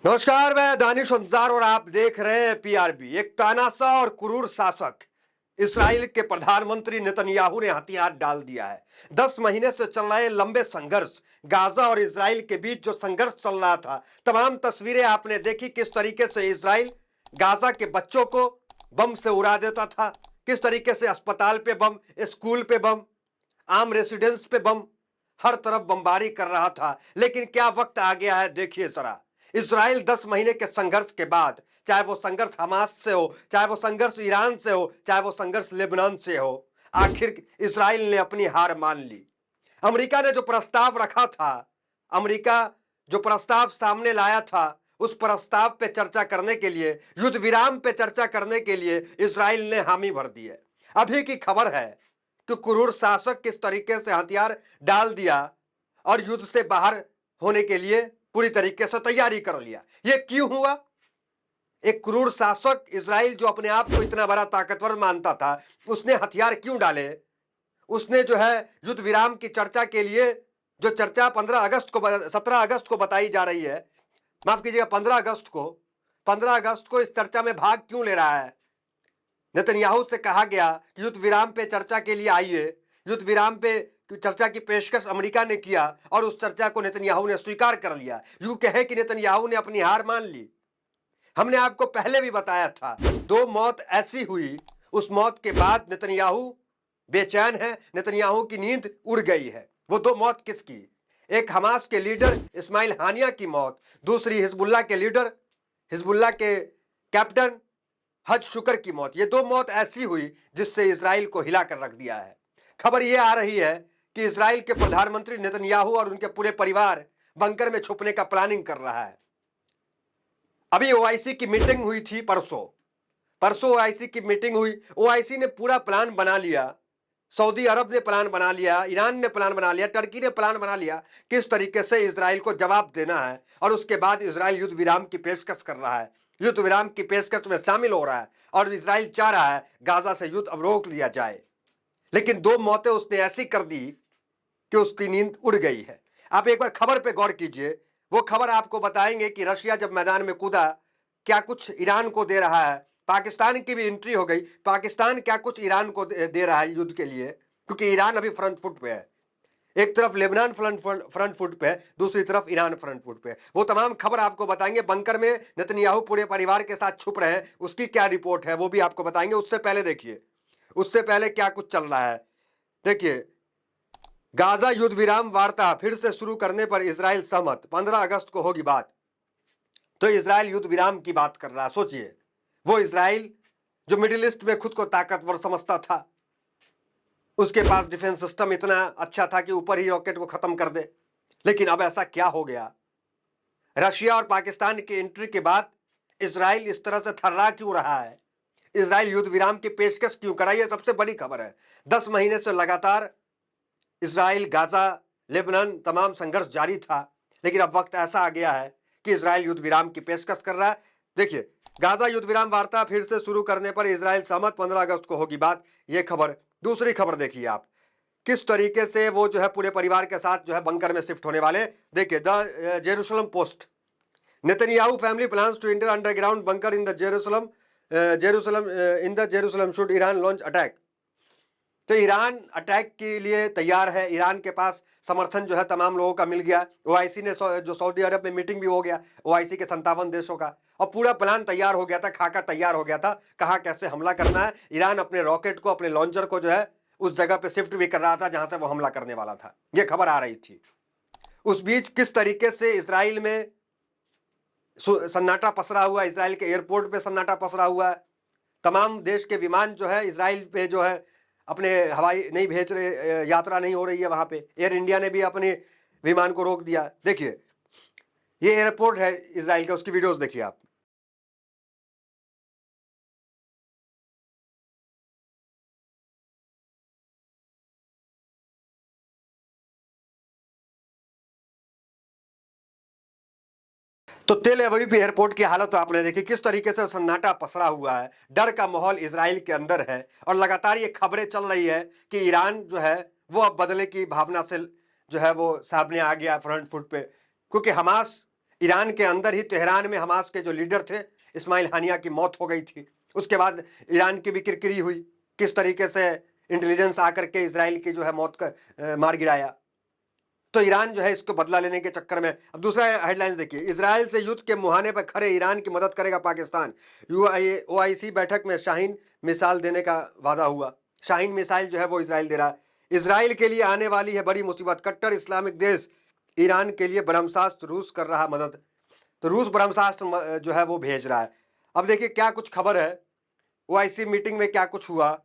नमस्कार, मैं दानिश अंसार और आप देख रहे हैं पीआरबी। एक तानाशाह और क्रूर शासक इसराइल के प्रधानमंत्री नेतन्याहू ने हथियार डाल दिया है। 10 महीने से चल रहे लंबे संघर्ष, गाजा और इसराइल के बीच जो संघर्ष चल रहा था, तमाम तस्वीरें आपने देखी। किस तरीके से इसराइल गाजा के बच्चों को बम से उड़ा देता था, किस तरीके से अस्पताल पे बम, स्कूल पे बम, आम रेसिडेंस पे बम, हर तरफ बमबारी कर रहा था। लेकिन क्या वक्त आ गया है, देखिए जरा। इसराइल 10 महीने के संघर्ष के बाद, चाहे वो संघर्ष हमास से हो, चाहे वो संघर्ष ईरान से हो, चाहे वो संघर्ष लेबनान से हो, आखिर इसराइल ने अपनी हार मान ली। अमेरिका ने जो प्रस्ताव रखा था, अमेरिका जो प्रस्ताव सामने लाया था, उस प्रस्ताव पे चर्चा करने के लिए, युद्ध विराम पे चर्चा करने के लिए इसराइल ने हामी भर दी है। अभी की खबर है कि क्रूर शासक किस तरीके से हथियार डाल दिया और युद्ध से बाहर होने के लिए पूरी तरीके से तैयारी कर लिया। यह क्यों हुआ? एक क्रूर शासक इसराइल जो अपने आप को इतना बड़ा ताकतवर मानता था, उसने हथियार क्यों डाले? उसने जो है युद्ध विराम की चर्चा के लिए, जो चर्चा 17 अगस्त को बताई जा रही है, माफ कीजिएगा 15 अगस्त को इस चर्चा में भाग क्यों ले रहा है? नेतन्याहू से कहा गया कि युद्ध विराम पे चर्चा के लिए आइए। युद्ध विराम पे चर्चा की पेशकश अमेरिका ने किया और उस चर्चा को नेतन्याहू ने स्वीकार कर लिया। यूं कहे कि नेतन्याहू ने अपनी हार मान ली। हमने आपको पहले भी बताया था, 2 मौत ऐसी हुई, उस मौत के बाद नेतन्याहू बेचैन है, नेतन्याहू की नींद उड़ गई है। वो 2 मौत किसकी? एक हमास के लीडर इस्माइल हानिया की मौत, दूसरी हिजबुल्लाह के लीडर, हिजबुल्लाह के कैप्टन हज शुक्र की मौत। ये 2 मौत ऐसी हुई जिससे इसराइल को हिलाकर रख दिया है। खबर ये आ रही है कि इसराइल के प्रधानमंत्री नेतन्याहू और उनके पूरे परिवार बंकर में छुपने का प्लानिंग कर रहा है। अभी ओआईसी की मीटिंग हुई थी परसों ओआईसी की मीटिंग हुई। ओआईसी ने पूरा प्लान बना लिया, सऊदी अरब ने प्लान बना लिया, ईरान ने प्लान बना लिया, टर्की ने प्लान बना लिया किस तरीके से इसराइल को जवाब देना है। और उसके बाद इसराइल युद्ध विराम की पेशकश कर रहा है, युद्ध विराम की पेशकश में शामिल हो रहा है और इसराइल चाह रहा है गाजा से युद्ध अब रोक लिया जाए। लेकिन 2 मौतें उसने ऐसी कर दी कि उसकी नींद उड़ गई है। आप एक बार खबर पे गौर कीजिए। वो खबर आपको बताएंगे कि रशिया जब मैदान में कूदा, क्या कुछ ईरान को दे रहा है। पाकिस्तान की भी एंट्री हो गई। पाकिस्तान क्या कुछ ईरान को दे रहा है युद्ध के लिए, क्योंकि ईरान अभी फ्रंट फुट पे है। एक तरफ लेबनान फ्रंट फुट पे है, दूसरी तरफ ईरान फ्रंट फुट पे है। वो तमाम खबर आपको बताएंगे। बंकर में नेतन्याहू पूरे परिवार के साथ छुप रहे हैं, उसकी क्या रिपोर्ट है वो भी आपको बताएंगे। उससे पहले देखिए, उससे पहले क्या कुछ चल रहा है। देखिए, गाजा युद्ध विराम वार्ता फिर से शुरू करने पर इसराइल सहमत, 15 अगस्त को होगी बात। तो इसराइल युद्ध विराम की बात कर रहा है। सोचिए, वो इसराइल जो मिडिल ईस्ट में खुद को ताकतवर समझता था, उसके पास डिफेंस सिस्टम इतना अच्छा था कि ऊपर ही रॉकेट को खत्म कर दे। लेकिन अब ऐसा क्या हो गया? रशिया और पाकिस्तान की एंट्री के बाद इसराइल इस तरह से थर्रा क्यों रहा है? इसराइल युद्ध विराम की पेशकश क्यों करा? यह सबसे बड़ी खबर है। 10 महीने से लगातार इसराइल, गाजा, लेबनान तमाम संघर्ष जारी था। लेकिन अब वक्त ऐसा आ गया है कि इसराइल युद्ध विराम की पेशकश कर रहा है। देखिए, गाजा युद्ध विराम वार्ता फिर से शुरू करने पर इसराइल सहमत, 15 अगस्त को होगी बात। यह खबर। दूसरी खबर देखिए आप, किस तरीके से वो जो है पूरे परिवार के साथ जो है बंकर में शिफ्ट होने वाले। देखिए, the Jerusalem Post, Netanyahu family plans to enter underground bunker in the Jerusalem should Iran launch attack. तो ईरान अटैक के लिए तैयार है। ईरान के पास समर्थन जो है तमाम लोगों का मिल गया। ओआईसी ने जो सऊदी अरब में मीटिंग भी हो गया, ओआईसी के 57 देशों का, और पूरा प्लान तैयार हो गया था, खाका तैयार हो गया था, कहाँ कैसे हमला करना है। ईरान अपने रॉकेट को, अपने लॉन्चर को जो है उस जगह पे शिफ्ट भी कर रहा था जहां से वो हमला करने वाला था। ये खबर आ रही थी। उस बीच किस तरीके से इसराइल में सन्नाटा पसरा हुआ, इसराइल के एयरपोर्ट पे सन्नाटा पसरा हुआ है। तमाम देश के विमान जो है इसराइल पे जो है अपने हवाई नहीं भेज रहे, यात्रा नहीं हो रही है वहां पे। एयर इंडिया ने भी अपने विमान को रोक दिया। देखिए, ये एयरपोर्ट है इसराइल का, उसकी वीडियोस देखिए आप। तो तेल अवीव एयरपोर्ट की हालत तो आपने देखी, किस तरीके से सन्नाटा पसरा हुआ है। डर का माहौल इसराइल के अंदर है और लगातार ये खबरें चल रही है कि ईरान जो है वो अब बदले की भावना से जो है वो सामने आ गया फ्रंट फुट पे, क्योंकि हमास ईरान के अंदर ही तेहरान में हमास के जो लीडर थे इस्माइल हानिया की मौत हो गई थी। उसके बाद ईरान की भी किरकिरी हुई, किस तरीके से इंटेलिजेंस आकर के इसराइल की जो है मौत का मार गिराया। तो ईरान जो है इसको बदला लेने के चक्कर में। अब दूसरा हेडलाइन देखिए, इसराइल से युद्ध के मुहाने पर खड़े ईरान की मदद करेगा पाकिस्तान। ओआईसी बैठक में शाहीन मिसाइल देने का वादा हुआ। शाहीन मिसाइल जो है वो इसराइल दे रहा है। इसराइल के लिए आने वाली है बड़ी मुसीबत, कट्टर इस्लामिक देश ईरान के लिए ब्रह्मास्त्र रूस कर रहा मदद। तो रूस ब्रह्मास्त्र जो है वो भेज रहा है। अब देखिए क्या कुछ खबर है, ओआईसी मीटिंग में क्या कुछ हुआ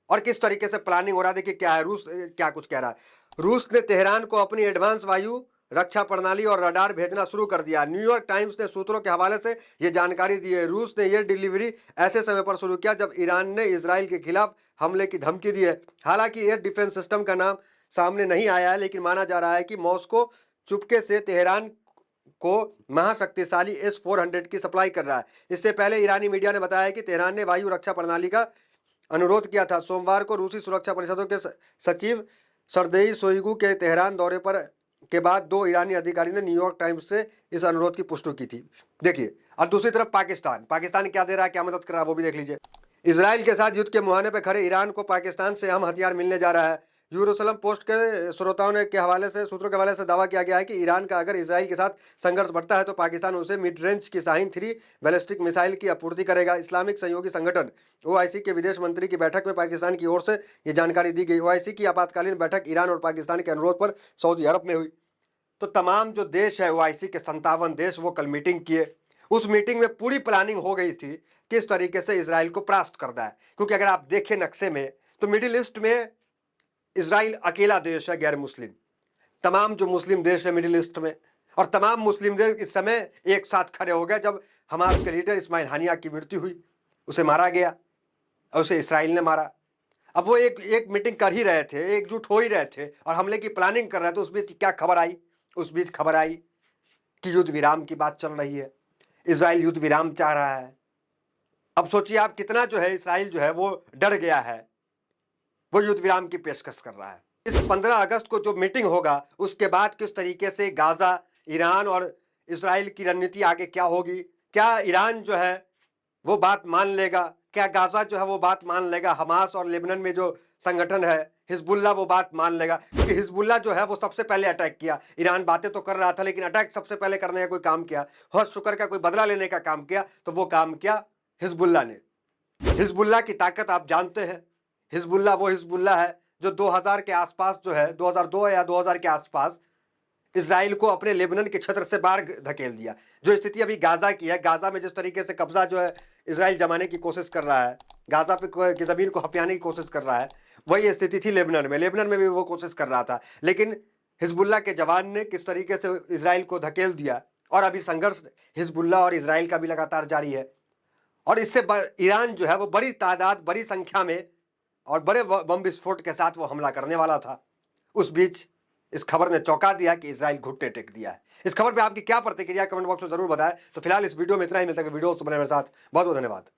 और किस तरीके से प्लानिंग हो रहा है। देखिए क्या है, रूस क्या कुछ कह रहा है। रूस ने तेहरान को अपनी एडवांस वायु रक्षा प्रणाली और रडार भेजना शुरू कर दिया। न्यूयॉर्क टाइम्स ने सूत्रों के हवाले से यह जानकारी दी है। रूस ने यह डिलीवरी ऐसे समय पर शुरू किया जब ईरान ने इसराइल के खिलाफ हमले की धमकी दी है। हालांकि एयर डिफेंस सिस्टम का नाम सामने नहीं आया है, लेकिन माना जा रहा है कि मॉस्को चुपके से तेहरान को महाशक्तिशाली S-400 की सप्लाई कर रहा है। इससे पहले ईरानी मीडिया ने बताया कि तेहरान ने वायु रक्षा प्रणाली का अनुरोध किया था। सोमवार को रूसी सुरक्षा परिषदों के सचिव सरदेई शोइगु के तेहरान दौरे पर के बाद दो ईरानी अधिकारी ने न्यूयॉर्क टाइम्स से इस अनुरोध की पुष्टि की थी। देखिए, और दूसरी तरफ पाकिस्तान क्या दे रहा है, क्या मदद कर रहा है, वो भी देख लीजिए। इसराइल के साथ युद्ध के मुहाने पर खड़े ईरान को पाकिस्तान से अहम हथियार मिलने जा रहा है। यूरोसलम पोस्ट के श्रोताओं ने के हवाले से सूत्रों के हवाले से दावा किया गया है कि ईरान का अगर इसराइल के साथ संघर्ष बढ़ता है तो पाकिस्तान उसे मिड रेंज की शाहीन 3 बैलिस्टिक मिसाइल की आपूर्ति करेगा। इस्लामिक सहयोगी संगठन ओआईसी के विदेश मंत्री की बैठक में पाकिस्तान की ओर से यह जानकारी दी गई। ओआईसी की आपातकालीन बैठक ईरान और पाकिस्तान के अनुरोध पर सऊदी अरब में हुई। तो तमाम जो देश है ओआईसी के 57 देश वो कल मीटिंग किए। उस मीटिंग में पूरी प्लानिंग हो गई थी किस तरीके से इसराइल को परास्त करना है। क्योंकि अगर आप देखें नक्शे में तो मिडिल ईस्ट में इसराइल अकेला देश है गैर मुस्लिम। तमाम जो मुस्लिम देश है मिडिल ईस्ट में, और तमाम मुस्लिम देश इस समय एक साथ खड़े हो गए जब हमास के लीडर इस्माइल हानिया की मृत्यु हुई, उसे मारा गया और उसे इसराइल ने मारा। अब वो एक मीटिंग कर ही रहे थे, एकजुट हो ही रहे थे और हमले की प्लानिंग कर रहे थे। उस बीच क्या खबर आई, उस बीच खबर आई कि युद्ध विराम की बात चल रही है, इसराइल युद्ध विराम चाह रहा है। अब सोचिए आप कितना जो है इसराइल जो है वो डर गया है, वो युद्ध विराम की पेशकश कर रहा है। इस 15 अगस्त को जो मीटिंग होगा उसके बाद किस तरीके से गाजा, ईरान और इसराइल की रणनीति आगे क्या होगी, क्या ईरान जो है वो बात मान लेगा, क्या गाजा जो है वो बात मान लेगा, हमास और लेबनान में जो संगठन है हिजबुल्लाह वो बात मान लेगा। क्योंकि हिजबुल्लाह जो है वो सबसे पहले अटैक किया। ईरान बातें तो कर रहा था लेकिन अटैक सबसे पहले करने का कोई काम किया, हौज शुक्र का कोई बदला लेने का काम किया, तो वो काम किया हिजबुल्लाह ने। हिजबुल्लाह की ताकत आप जानते हैं। हिजबुल्लाह वो हिजबुल्लाह है जो 2000 के आसपास जो है 2002 या 2000 के आसपास इसराइल को अपने लेबनान के क्षेत्र से बाहर धकेल दिया। जो स्थिति अभी गाजा की है, गाजा में जिस तरीके से कब्जा जो है इसराइल जमाने की कोशिश कर रहा है, गाजा पे की जमीन को हथियाने की कोशिश कर रहा है, वही स्थिति थी लेबनान में। लेबनान में भी वो कोशिश कर रहा था, लेकिन हिजबुल्लाह के जवान ने किस तरीके से इसराइल को धकेल दिया। और अभी संघर्ष हिजबुल्लाह और इसराइल का भी लगातार जारी है। और इससे ईरान जो है वो बड़ी तादाद, बड़ी संख्या में और बड़े बम विस्फोट के साथ वो हमला करने वाला था। उस बीच इस खबर ने चौंका दिया कि इसराइल घुटने टेक दिया है। इस खबर पे आपकी क्या प्रतिक्रिया, कमेंट बॉक्स में जरूर बताएं। तो फिलहाल इस वीडियो में इतना ही। मिलता है वीडियो से बने मेरे साथ। बहुत बहुत धन्यवाद।